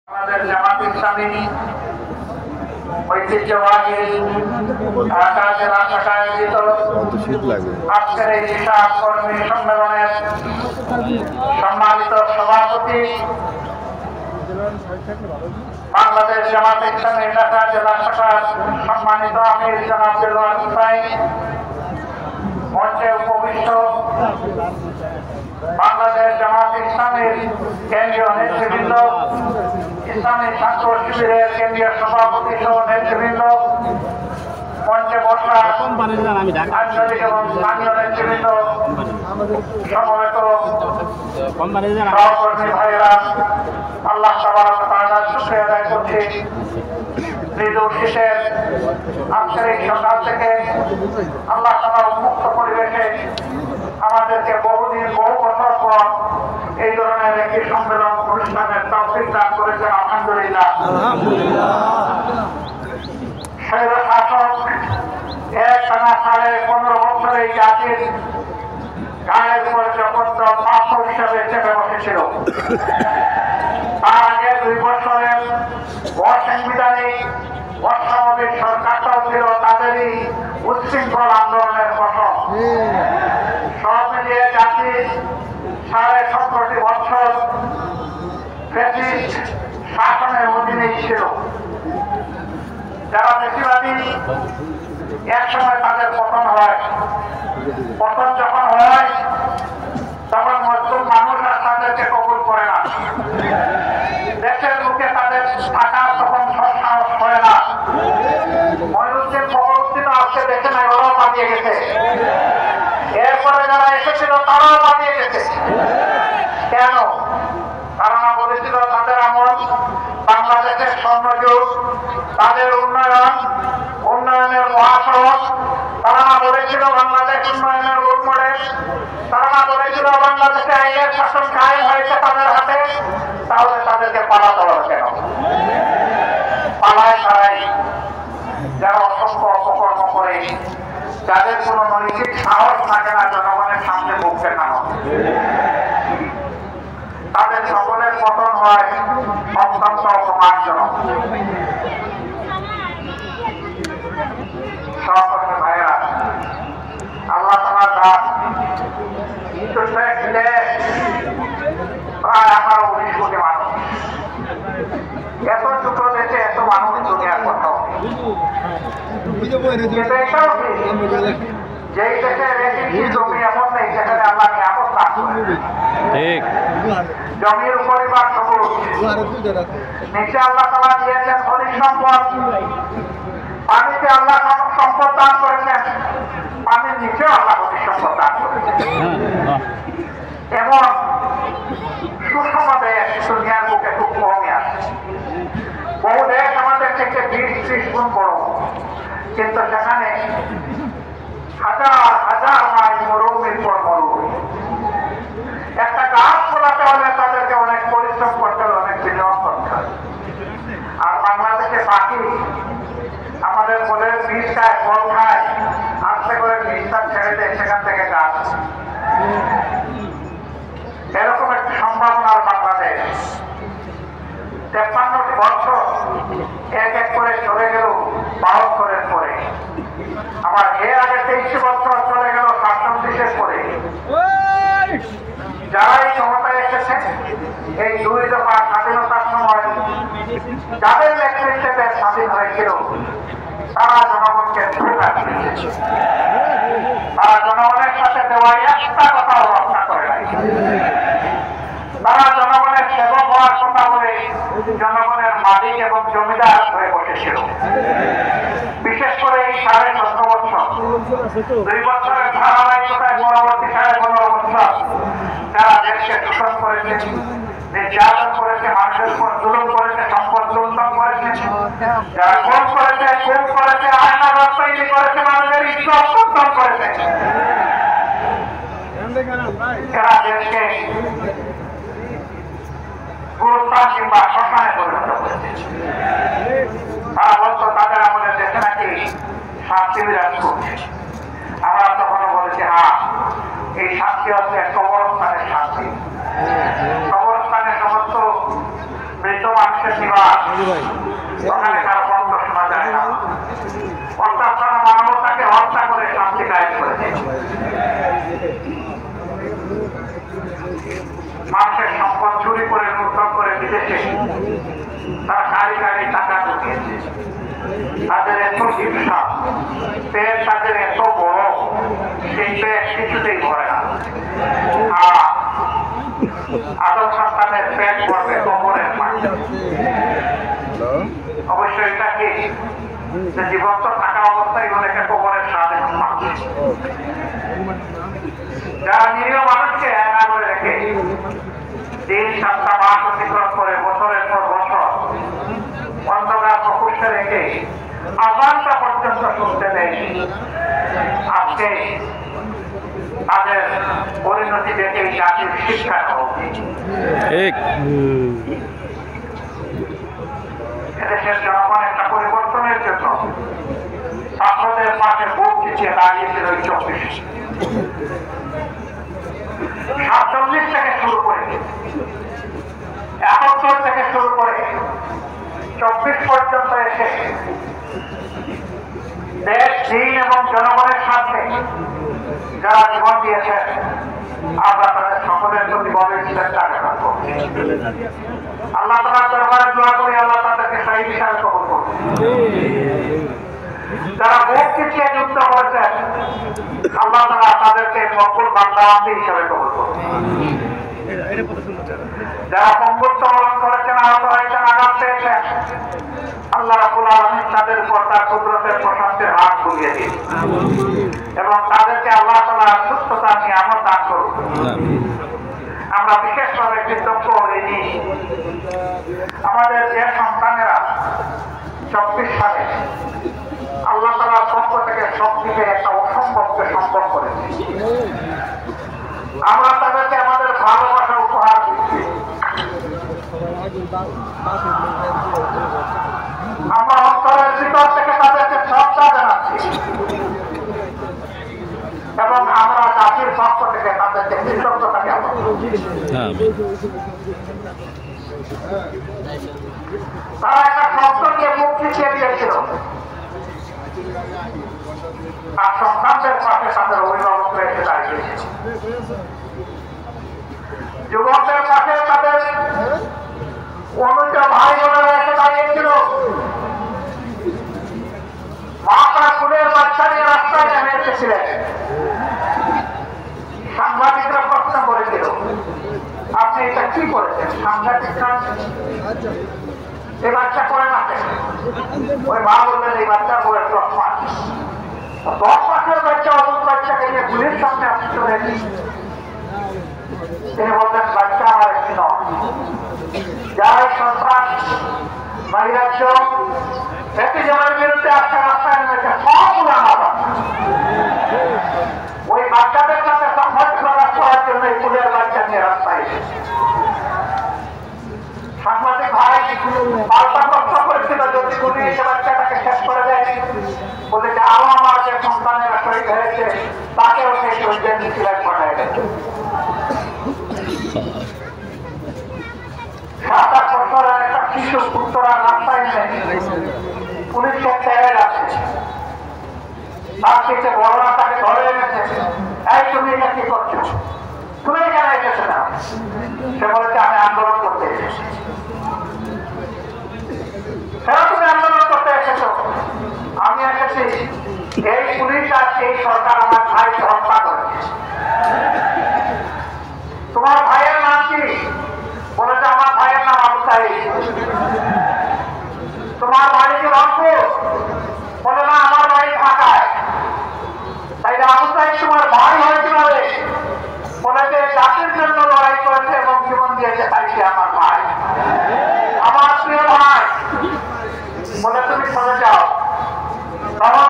আমাদের জামাত ইসলামী ঐতিহ্যবাহী ঢাকা জেলা শাখা আয়োজিত আজকের এই বিশাল কর্মী সম্মেলনের সম্মানিত সভাপতি বাংলাদেশ জামাত ইসলামী ঢাকা জেলা শাখার সম্মানিত আমির জনাব দেলোয়ার হোসেন, মঞ্চে উপবিষ্ট বাংলাদেশ জামাত ইসলামীর কেন্দ্রীয় নেতৃবৃন্দ, ইসলামী ছাত্র শিবিরের কেন্দ্রীয় সভাপতি সহ নেতৃবৃন্দ, মঞ্চে বসা আঞ্চলিক এবং স্থানীয় নেতৃবৃন্দ, সমবেত সহকর্মী ভাইয়েরা, আল্লাহ তাবারক ওয়া তাআলার শুকরিয়া আদায় করছি। শীতের আজকের সকাল থেকে আল্লাহ তাআলা উন্মুক্ত পরিবেশে আমাদেরকে বহুদিন বহু বছর পর এই ধরনের একটি সম্মেলন অনুষ্ঠানের তৌফিক দান করেছেন। আলহামদুলিল্লাহ। স্বৈরশাসক একটানা 15.5 বছর এই জাতির গায়ের উপর যখন পাথর হিসাবে চেপে বসেছিল, তার আগে 2 বছরের অসাংবিধানিক অসামরিক সরকারটাও ছিল তাদেরই উচ্ছৃঙ্খল আন্দোলনের ফসল। সব মিলিয়ে জাতি 17.5 বছর ফ্যাসিস্ট শাসনের অধীনেই ছিল। যারা বেশিরভাগই একসময় তাদের পতন হয়। পতন যখন হয় তখন মজলুম মানুষ আর তাদেরকে কবুল করে না। দেশের মুখে তাদের থাকার তখন সাহস হয় না। মঈনুদ্দিন ফখরুদ্দিন আজকে দেখে নাই, ওরাও পালিয়ে গেছে। এরপরে যারা এসেছিল তারাও পালিয়ে গেছে। কেন? কারণ বলেছিল তাদের আমল বাংলাদেশের স্বর্ণযুগ, তাদের উন্নয়নের মহাসড়ক। তারা বলেছিল বাংলাদেশ উন্নয়নের রোল মডেল। তারা বলেছিল বাংলাদেশে আইনের শাসন কায়েম হয়েছে তাদের হাতে। তাহলে তাদেরকে পালাতে হবে কেন? পালায় তারাই যারা অসংখ্য অপকর্ম করে, যাদের কোন নৈতিক সাহস থাকে না জনগণের সামনে মুখ দেখানো, তাদের সকলের পতন হয় অত্যন্ত অপমানজনক। সহকর্মী ভাইয়েরা, আল্লাহ তাআলা প্রায় 18-19 কোটি মানুষ, এত ছোট দেশে এত মানুষ দুনিয়ার কোথাও। যেই দেশে রেখেছি জমি এমন নেই যেখানে আল্লাহ নিয়ামত দান করে। জমির পরিবার সবুজ, নিচে আল্লাহ তাআলা দিয়েছেন খনিজ সম্পদ, পানিতে আল্লাহ সম্পদ দান করেছেন, পানির নিচেও আল্লাহ খনিজ সম্পদ দান করেছেন। এমন সুষম দেশ দুনিয়ার বুকে খুব কমই আছে। বহু দেশ আমাদের থেকে 20-30 গুণ বড়, কিন্তু সেখানে হাজার হাজার মাইল মরুভূমির পর মরুভূমি। একটা গাছ ফলাতে হলে তাদেরকে অনেক পরিশ্রম করতে হবে, অনেক বিনিয়োগ করতে হবে। আর বাংলাদেশে পাখি আমাদের বলে বীজ খায়, ফল খায়, আস্তে করে বীজটা ছেড়ে দেয়, সেখান থেকে গাছ। এরকম একটা সম্ভাবনার বাংলাদেশ 53 বছর এক এক করে চলে গেল 72 পরে। আবার এর আগে 23 বছর চলে গেল 47 পরে। যারাই ক্ষমতায় এসেছে এই 2 দফা স্বাধীনতার সময় যাদের নেতৃত্বে দেশ স্বাধীন হয়েছিল, তারা জনগণকে ধোঁকা দিয়েছে। তারা জনগণের সাথে দেওয়া একটা কথাও রক্ষা করে নাই। তারা জনগণের সেবক হওয়ার কথা বলে জনগণের মালিক এবং জমিদার হয়ে বসেছিল। বিশেষ করে এই 14.5 বছর, 2 বছরের ধারাবাহিকতায় পরবর্তী 15.5 বছর যারা দেশকে শোষণ করেছে, নির্যাতন করেছে, মানুষের উপর জুলুম করেছে, সম্পদ লুণ্ঠন করেছে, যারা খুন করেছে, খুন করেছে, আয়না রপ্তানি করেছে, মানুষের ইজ্জত লুণ্ঠন করেছে, যারা দেশকে গুরুস্থান কিংবা শ্মশানে পরিণত করেছে। তারা বলতো তাদের আমাদের দেশে নাকি শান্তি বিরাজ করছে। আমরা তখনও বলেছি হ্যাঁ, এই শান্তি হচ্ছে কবরস্থানের শান্তি। কবরস্থানের সমস্ত মৃত মানুষের নিবাস, ওখানে কারো কণ্ঠ শোনা যায় না। অর্থাৎ তারা মানবতাকে হত্যা করে শান্তি কায়েম করেছে। মানুষের সম্পদ চুরি করে লুণ্ঠন করে বিদেশে তারা গাড়ি গাড়ি টাকা ঢুকিয়েছে। তাদের এত হিংসা, পেট তাদের এত বড়, সেই পেট কিছুতেই ভরে না। আদম সন্তানের পেট ভরবে কবরের মাঝে। অবশ্যই এটা কি জীবন্ত থাকা অবস্থায় অনেকে কবরের সাথে যারা নিরীহ মানুষকে একা করে রেখে দিন 7টা মাস অতিক্রম করে বছরের পর বছর অন্ধকার প্রকোষ্ঠে রেখে আজানটা পর্যন্ত শুনতে দেয়, আজকে তাদের পরিণতি দেখে জাতির শিক্ষা হওয়া উচিত। এদেশের জনগণ একটা পরিবর্তনের জন্য ছাত্রদের পাশে বুক পিছিয়ে দাঁড়িয়েছিল ওই 47 থেকে শুরু করে 71 থেকে শুরু করে 24 পর্যন্ত এসে দেশ, দিন এবং জনগণের সাথে যারা জীবন দিয়েছেন, আমরা তাদের সকলের প্রতি গভীর শ্রদ্ধা জ্ঞাপন করছি। আল্লাহ তাআলার দরবারে দোয়া করি আল্লাহ তাদেরকে শহীদ হিসাবে কবুল করুন। যারা বুক পিছিয়ে যুদ্ধ করেছেন, আল্লাহ তাআলা তাদেরকে মকবুল বান্দাবান্দি হিসাবে কবুল করুন। যারা পঙ্গুত্ব বরণ করেছেন, আহত হয়েছেন, আঘাত পেয়েছেন, আল্লাহ রাব্বুল আলামিন তাদের উপর তার কুদরতের প্রশান্তির হাত বুলিয়ে দিন এবং তাদেরকে আল্লাহ তাআলা সুস্থতা নিয়ামত দান করুন। আমরা বিশেষভাবে কৃতজ্ঞ হইনি আমাদের যে সন্তানেরা 24 সালে আল্লাহ তাআলার পক্ষ থেকে শক্তিকে একটা অসম্ভবকে সম্ভব করেছে। আমরা তাদেরকে আমাদের ভালোবাসা উপহার দিচ্ছি। আমরা অন্তরের ভিতর থেকে তাদেরকে শ্রদ্ধা জানাচ্ছি এবং আমরা জাতির পক্ষ থেকে তাদেরকে কৃতজ্ঞতা জ্ঞাপন করছি। তারা একটা শব্দ দিয়ে মুখ পিছিয়ে দিয়েছিল, আর সন্তানদের পাশে তাদের অভিভাবকরা এসে দাঁড়িয়েছে। যুবকদের পাশে তাদের অনুজ ভাই বোনেরা এসে দাঁড়িয়েছিল। মা তার ফুলের বাচ্চা নিয়ে রাস্তায় নেমে এসেছিলেন। সাংবাদিকরা প্রশ্ন করেছিল, আপনি এটা কি করেছেন? সাংবাদিকরা এই বাচ্চা করে না, ওই মা বললেন এই বাচ্চা করে 10 মাস। 10 মাসের বাচ্চা অবুধ বাচ্চাকে নিয়ে পুলিশ সামনে আসতে হয়েছি। তিনি বললেন বাচ্চা আমার একটি নয়, যারা সন্ত্রাস নৈরাজ্য ব্যক্তিজনের বিরুদ্ধে আজকে রাস্তায় নেমেছে সবগুলো আমার বাচ্চা। ওই বাচ্চাদের সাথে সংঘর্ষ প্রকাশ করার জন্য এই ফুলের বাচ্চা নিয়ে রাস্তায় এসেছে। সাংবাদিক ভাই পাল্টা প্রশ্ন করেছিল, যদি পুলিশ বাচ্চাটাকে শেষ করে দেয়, বলে যে আরো আমার যে সন্তানেরা শহীদ হয়েছে তাকেও সেই শহীদের মিছিলের পাঠায় দেয়। 7-8 বছরের একটা শিশু পুত্ররা রাস্তায় নেই, পুলিশকে ছেড়ে যাচ্ছে, তার থেকে বড়রা তাকে ধরে এনেছে। এই তুমি এটা কি করছো? তুমি এখানে এসেছো না? সে বলেছে আমি আন্দোলন করতে এসেছি। তুমি আন্দোলন করতে এসেছো? আমি এসেছি এই পুলিশ আর এই সরকার আমার ভাইকে হত্যা করেছে। তোমার ভাইয়ের নাম কি? বলেছে আমার ভাইয়ের নাম আবু সাঈদ। তোমার বাড়ি কি রংপুর? বলে না, আমার বাড়ি ঢাকায়। তাই আবু সাঈদ তোমার ভাই হয় কিভাবে? বলে যে জাতির জন্য লড়াই করেছে এবং জীবন দিয়েছে, তাই সে আমার